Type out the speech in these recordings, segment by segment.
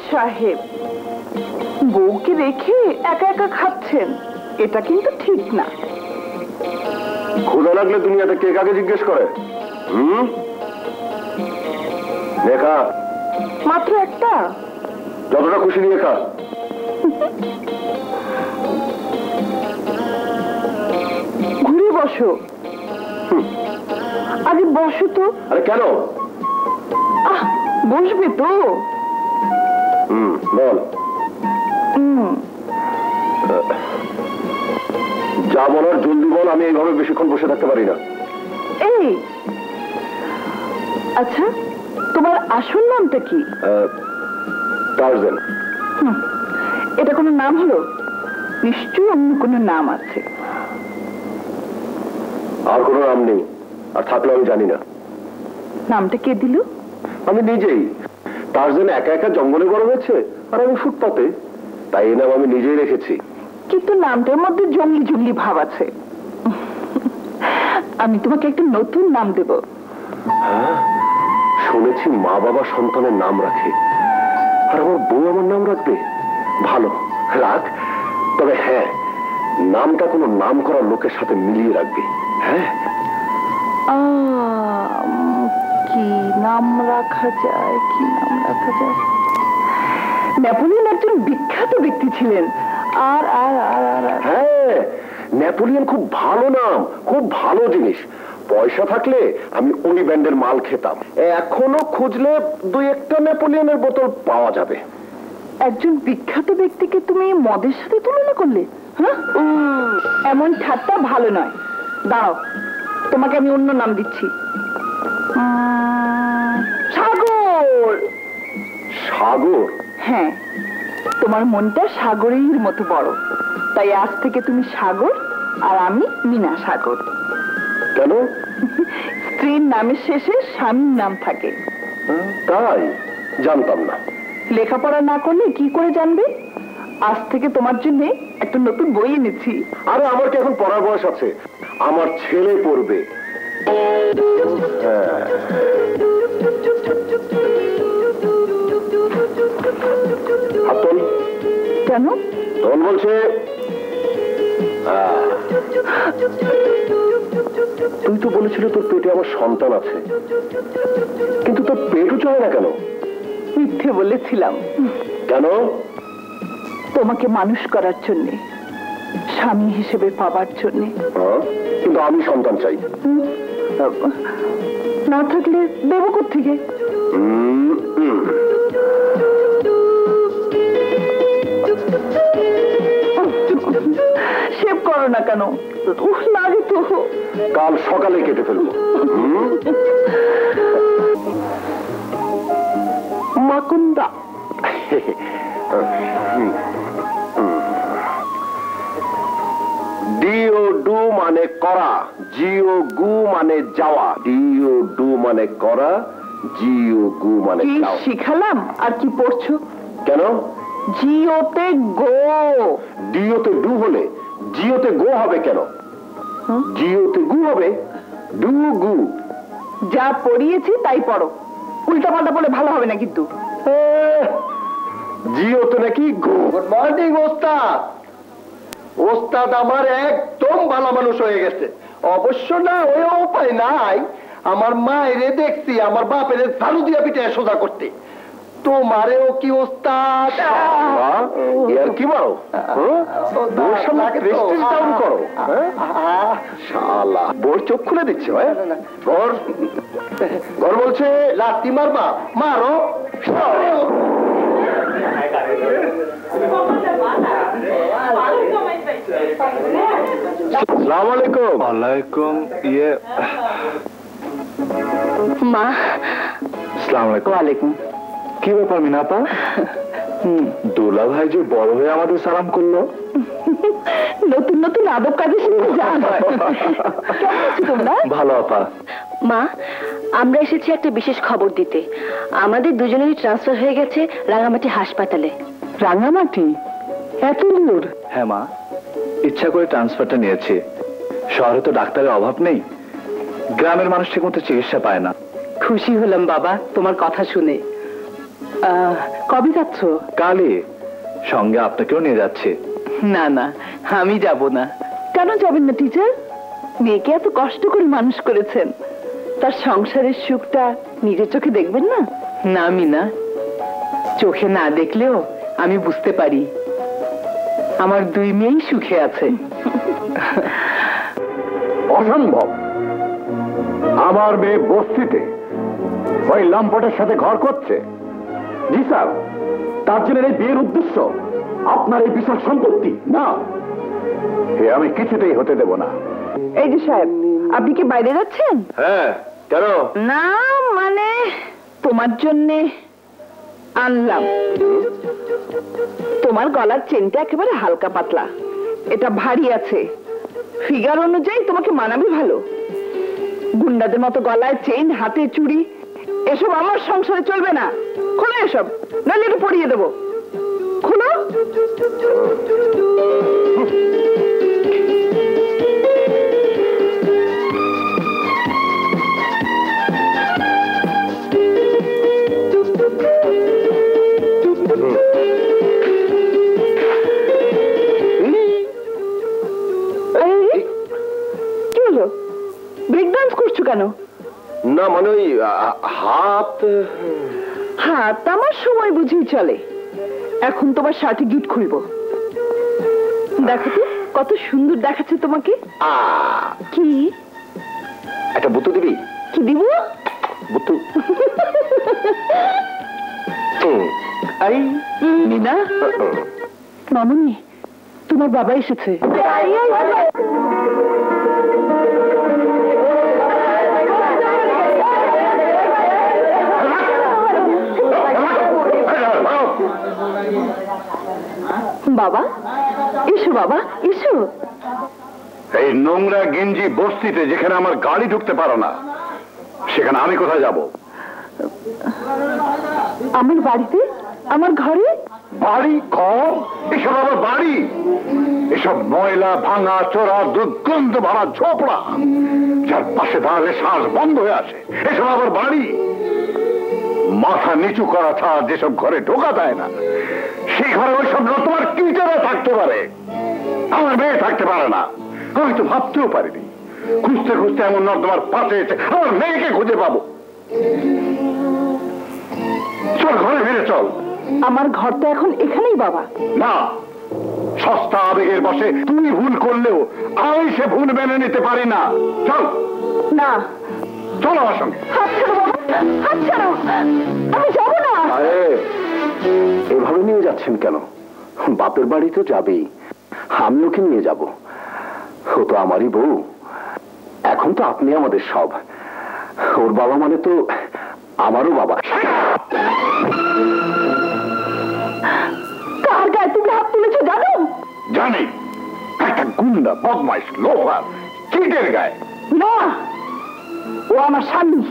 সাহেব, বউকে রেখে একা একা খাচ্ছেন, এটা কিন্তু ঠিক না। ক্ষুধা লাগলে দুনিয়াতে কে কাকে জিজ্ঞেস করে? দেখা মাত্র একটা, যতটা খুশি নিয়ে খা। ঘুরে বসো, আগে বসো তো। আরে কেন? বসবে তো? বল। যা বলার জলদি বল, আমি এইভাবে বেশিক্ষণ বসে থাকতে পারি না। এই আচ্ছা, তোমার আসল নামটা কি? টারজান। এটা কোনো নাম হলো? নিশ্চয়ই অন্য কোনো নাম আছে। আর কোনো নাম নেই, আর থাকলে আমি জানি না। নামটা কে দিল? আমি নিজেই। টারজান একা একা জঙ্গলে বড় হয়েছে, আর আমি ফুটপাতে, তাই এই নাম আমি নিজেই রেখেছি। কিন্তু নামটার মধ্যে জঙ্গলি জঙ্গলি ভাব আছে। আমি তোমাকে একটা নতুন নাম দেব। হ্যাঁ, শুনেছি মা বাবা সন্তানের নাম রাখে, আর আমার বউ আমার নাম রাখবে। ভালো, রাখ। তবে হ্যাঁ, নামটা কোনো নাম করা লোকের সাথে মিলিয়ে রাখবে। হ্যাঁ, কি নাম রাখা যায়? কি নাম রাখা যায়? নেপোলিয়ন একজন বিখ্যাত ব্যক্তি ছিলেন। আর আর আর আর হ্যাঁ, নেপোলিয়ন খুব ভালো নাম, খুব ভালো জিনিস। পয়সা থাকলে আমি ওই ব্র্যান্ডের মাল খেতাম। এখনো খুঁজলে দুই একটা নেপোলিয়নের বোতল পাওয়া যাবে। একজন বিখ্যাত ব্যক্তিকে তুমি মদের সাথে তুলনা করলে? হ্যাঁ, এমন ঠাট্টা ভালো নয়। দাঁড়াও, তোমাকে আমি অন্য নাম দিচ্ছি। সাগর। সাগর? হ্যাঁ, তোমার মনটা সাগরের মতো বড়, তাই আজ থেকে তুমি সাগর, আর আমি মীনা সাগর। কেন? স্ত্রীর নামের শেষে স্বামীর নাম থাকে। তাই? জানতাম না। লেখাপড়া না করলে কি করে জানবে? আজ থেকে তোমার জন্য একটা নতুন বই এনেছি। আরে আমার কি এখন পড়ার বয়স আছে? আমার ছেলে পড়বে। কেন? তখন বলছে তুই তো বলেছিল তোর পেটে আমার সন্তান আছে, কিন্তু তোর পেটও চলে না কেন? মিথ্যে বলেছিলাম। কেন? তোমাকে মানুষ করার জন্য, স্বামী হিসেবে পাবার জন্য। কিন্তু আমি সন্তান চাই। না থাকলে দেবো কোত্থেকে? শেভ করো না কেন? লাগে তো। কাল সকালে কেটে ফেলবো। মাকুন্দা। ডিও ডু মানে করা, জিও গু মানে যাওয়া। ডিও ডু মানে করা, জিও গু মানে যাওয়া। শিখালাম আর কি পড়ছো? কেন? জিওতে গো। ডিওতে ডু হলে জিওতে গো হবে কেন? জিওতে গু হবে, ডু গু। যা পড়িয়েছি তাই পড়ো, উল্টা পাল্টা বলে ভালো হবে না কিন্তু। জিওতে নাকি গো। গুড মর্নিং ওস্তাদ। ওস্তাদ আমার একদম ভালো মানুষ হয়ে গেছে। অবশ্য না ওই উপায় নাই, আমার মায়েরে দেখছি আমার বাপের ঝাড়ু দিয়া পিঠে সোজা করতে। তোমারেও কি ওস্তাদ? এর কি বলো? বোর সামনে প্রেস্টিজ ডাউন করো? শালা, বোর চোখ খুলে দিচ্ছে। ঘর ঘর বলছে লাথি মারবা, মারো। আসসালামু আলাইকুম। ওয়ালাইকুম। মা। আসসালামু আলাইকুম। ওয়ালাইকুম। কি ব্যাপার মিনাপা? দোলা ভাই যে বড় হয়ে আমাদের সালাম করলো। নতুন নতুন আদব কাজে শিখতে যান। কেমন আছো তোমরা? ভালো আপা। মা, আমরা এসেছি একটা বিশেষ খবর দিতে। আমাদের দুজনেরই ট্রান্সফার হয়ে গেছে রাঙামাটি হাসপাতালে। রাঙামাটি? এত দূর? হ্যাঁ মা, ইচ্ছা করে ট্রান্সফারটা নিয়েছি। শহরে তো ডাক্তারের অভাব নেই, গ্রামের মানুষ ঠিক মতো চিকিৎসা পায় না। খুশি হলাম বাবা তোমার কথা শুনে। কবে যাচ্ছ? কালে সঙ্গে আপনাকেও নিয়ে যাচ্ছে। না না, আমি যাব না। কেন যাবেন না টিচার? মেয়েকে এত কষ্ট করে মানুষ করেছেন, তার সংসারের সুখটা নিজের চোখে দেখবেন না? না মিনা, চোখে না দেখলেও আমি বুঝতে পারি আমার দুই মেয়েই সুখে আছে। অসম্ভব, আমার মেয়ে বস্তিতে ওই লম্পটের সাথে ঘর করছে। জি স্যার, তার জন্য এই বিয়ের উদ্দেশ্য আপনার এই বিশাল সম্পত্তি না, এ আমি কিছুতেই হতে দেব না। এই যে সাহেব, আপনি কি বাইরে যাচ্ছেন? হ্যাঁ, কেন? না মানে তোমার জন্য আনলাম। তোমার গলার চেনটা একেবারে হালকা পাতলা, এটা ভারী আছে, ফিগার অনুযায়ী তোমাকে মানাবে ভালো। গুন্ডাদের মতো গলায় চেইন, হাতে চুড়ি, এসব আমার সংসারে চলবে না। খোলো এসব, নাহলে এটা পরিয়ে দেবো। খোলো। কি হলো, ব্রেক ডান্স করছো কেন? না মানে ওই হাত হাত আমার সময় বুঝেই চলে। এখন তোমার শার্টে গিট খুলবো, দেখো তো কত সুন্দর দেখাচ্ছে তোমাকে। কি একটা বুতু দিবি? কি দিব? বুতু। মিনা, মামুনি, তোমার বাবা এসেছে। বাবা এসো, বাবা এসো। এই নোংরা গেঞ্জি বস্তিতে যেখানে আমার গাড়ি ঢুকতে পারো না, সেখানে আমি কোথায় যাব? আমার বাড়িতে, আমার ঘরে। বাড়ি, ঘর, এসব আমার বাড়ি? এসব ময়লা ভাঙা চোরা দুর্গন্ধ ভরা ঝোপড়া, যার পাশে দাঁড়ালে শ্বাস বন্ধ হয়ে আসে, এসব আমার বাড়ি? মাথা নিচু করা ছাড়া যেসব ঘরে ঢোকা দেয় না, সেই ঘরে ওইসব তোমার কিটারা থাকতে পারে, আমার মেয়ে থাকতে পারে না। আমি তো ভাবতেও পারিনি, খুঁজতে খুঁজতে এমন নর্দমার পাশে এসে আমার মেয়েকে খুঁজে পাবো। চল ঘরে ফিরে চল। আমার ঘর তো এখন এখানেই বাবা। না, সস্তা আবেগের বসে তুই ভুল করলেও আমি সে ভুল মেনে নিতে পারি না। চল। না, চল আমার সঙ্গে। হাত ছাড়ো বাবা, হাত ছাড়ো, আমি যাবো না। আরে এভাবে নিয়ে যাচ্ছেন কেন? বাপের বাড়ি তো যাবেই, আমি ওকে নিয়ে যাব। ও তো আমারই বউ, এখন তো আপনি আমাদের সব। ওর বাবা মানে তো আমারও বাবা। কার গায়ে তুমি হাত তুলেছো জানো? জানি, একটা গুন্ডা, বদমাইশ, লোফার, চিটের গায়ে। না, ও আমার স্বামী।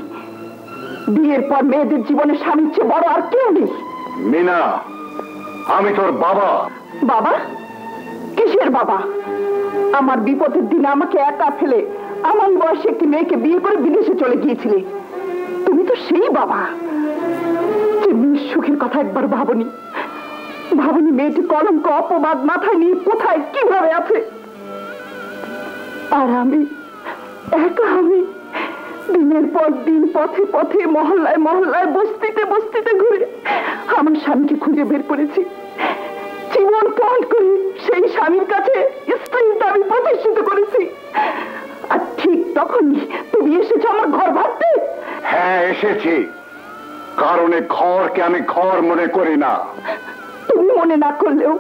বিয়ের পর মেয়েদের জীবনে স্বামীর চেয়ে বড় আর কেউ নেই। মিনা, আমি তোর বাবা। বাবা? কিসের বাবা? আমার বিপদের দিনে আমাকে একা ফেলে আমার বয়সে একটি মেয়েকে বিয়ে করে বিদেশে চলে গিয়েছিলে। তুমি তো সেই বাবা যে মেয়ের সুখের কথা একবার ভাবনি। ভাবনি মেয়েটি কলঙ্ক, অপবাদ মাথায় নিয়ে কোথায় কিভাবে আছে। আর আমি একা, আমি দিনের পর দিন পথে পথে, মহল্লায় মহল্লায়, বস্তিতে বস্তিতে ঘুরে আমার স্বামীকে খুঁজে বের করেছি। জীবন পণ করে সেই স্বামীর কাছে স্ত্রীর দাবি প্রতিষ্ঠিত করেছি। আর ঠিক তখনই তুমি এসেছো আমার ঘর ভাবতে। হ্যাঁ এসেছি, কারণ এই ঘরকে আমি ঘর মনে করি না। তুমি মনে না করলেও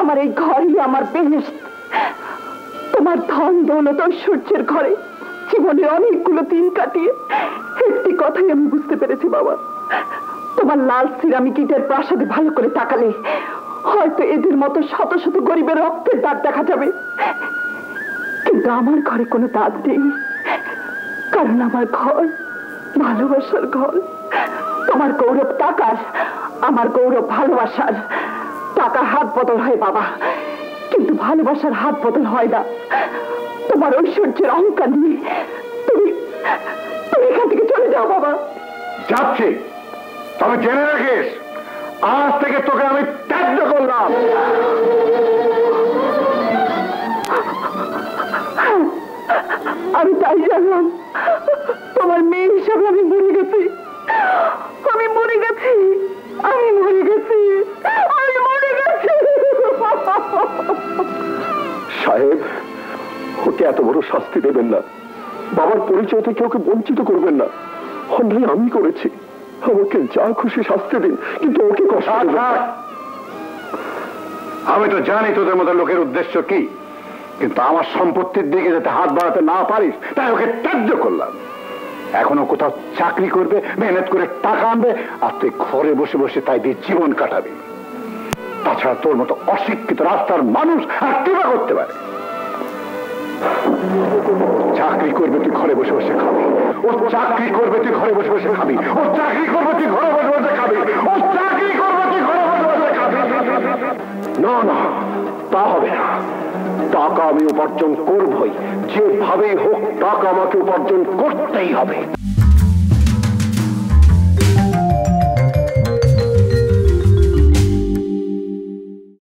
আমার এই ঘরই আমার বেহেশত। তোমার ধন দৌলত ঐশ্বর্যের ঘরে জীবনের অনেকগুলো দিন কাটিয়ে একটি কথাই আমি বুঝতে পেরেছি বাবা। তোমার লাল সিরামিক ইটের প্রাসাদে ভালো করে তাকালে হয়তো এদের মতো শত শত গরিবের রক্তের দাগ দেখা যাবে, কিন্তু আমার ঘরে কোনো দাগ নেই। কারণ আমার ঘর ভালোবাসার ঘর। তোমার গৌরব টাকার, আমার গৌরব ভালোবাসার। টাকা হাত বদল হয় বাবা, কিন্তু ভালোবাসার হাত বদল হয় না। তোমার ঐশ্বর্যের অহংকার নিয়ে তুমি তুমি এখান থেকে চলে যাও বাবা। যাচ্ছি, তবে জেনে রাখিস আজ থেকে তোকে আমি ত্যায্য করলাম। আমি তাই জানলাম তোমার মেয়ে হিসাবে আমি মরে গেছি, আমি মরে গেছি, আমি মরে গেছি, আমি মরে গেছি। সাহেব, ওকে এত বড় শাস্তি দেবেন না। বাবার পরিচয় থেকে ওকে বঞ্চিত করবেন না। অন্যায় আমি করেছি, আমাকে যা খুশি শাস্তি দিন, কিন্তু ওকে কষ্ট দেবেন না। আমি তো জানি তোদের মতো লোকের উদ্দেশ্য কি, কিন্তু আমার সম্পত্তির দিকে যাতে হাত বাড়াতে না পারিস তাই ওকে ত্যায্য করলাম। এখনো কোথাও চাকরি করবে, মেহনত করে টাকা আনবে, আর তুই ঘরে বসে বসে তাই দিয়ে জীবন কাটাবি। তাছাড়া তোর মতো অশিক্ষিত রাস্তার মানুষ আর কিবা করতে পারে? চাকরি করবে তুই ঘরে বসে বসে খাবি, ও চাকরি করবে তুই ঘরে বসে বসে খাবি, ও চাকরি করবে তুই ঘরে বসে বসে খাবি, ও চাকরি করবে তুই ঘরে বসে বসে খাবি। না না, তা হবে না। টাকা আমি উপার্জন করবই, যেভাবেই হোক টাকা আমাকে উপার্জন করতেই হবে।